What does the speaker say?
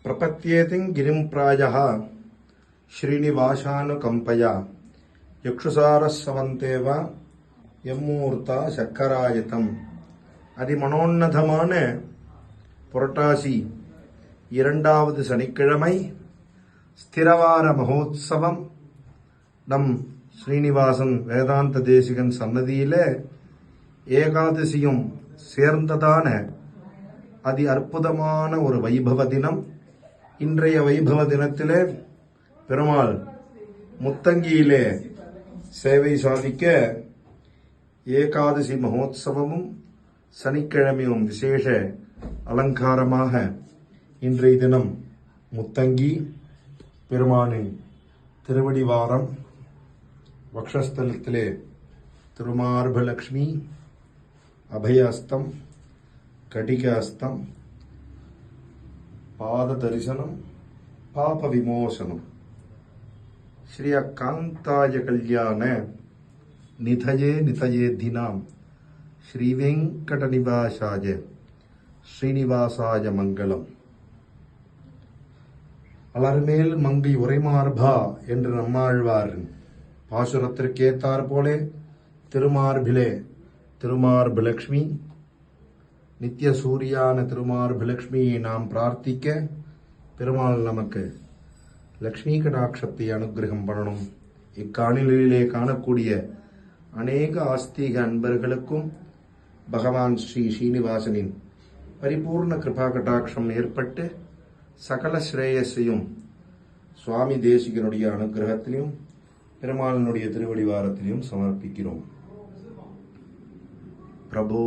प्रपत्येतिं गिरिं प्रायः श्रीनिवासानुकम्पया यक्षुसारस्सवन्तेव எம்மூர்த்தா சக்கராயத்தம். அதிமனோன்னதமான புரட்டாசி 2வது சனிக்கிழமை ஸ்திரவார மகோத்சவம் நம் ஸ்ரீனிவாசன் வேதாந்த தேசிகன் சன்னதியிலே ஏகாதசியும் சேர்ந்ததான அதி அற்புதமான ஒரு வைபவ தினம். இன்றைய வைபவ தினத்திலே பெருமாள் முத்தங்கியிலே சேவை சாதிக்க ஏகாதசி மகோத்சவமும் சனிக்கிழமையும் விசேஷ அலங்காரமாக இன்றைய தினம் முத்தங்கி பெருமானின் திருவடிவாரம் வக்ஷஸ்தலத்திலே திருமார்பலக்ஷ்மி அபயஹஸ்தம் கடிக ஹஸ்தம் பாத தரிசனம் பாப விமோசனம் ஸ்ரீ அகாந்தாய கல்யாண நிதயே நிதயே தினாம் ஸ்ரீ வெங்கட நிவாசாய ஸ்ரீனிவாசாய மங்களம். அலர்மேல் மங்கை உரைமார்பா என்று நம்மாழ்வாரின் பாசுரத்திற்கேத்தார் போலே திருமார்பிலே திருமார்பலக்ஷ்மி நித்திய சூரியான திருமார்பலக்ஷ்மியை நாம் பிரார்த்திக்க பெருமாள் நமக்கு லக்ஷ்மி கடாட்சத்தை அனுகிரகம் பண்ணணும். இக்காணொலியிலே காணக்கூடிய அநேக ஆஸ்திக அன்பர்களுக்கும் பகவான் ஸ்ரீ ஸ்ரீனிவாசனின் பரிபூர்ண கிருபா கடாட்சம் ஏற்பட்டு சகல ஸ்ரேயஸையும் சுவாமி தேசிகனுடைய அனுகிரகத்திலையும் பெருமாளினுடைய திருவடிவாரத்திலையும் சமர்ப்பிக்கிறோம். பிரபோ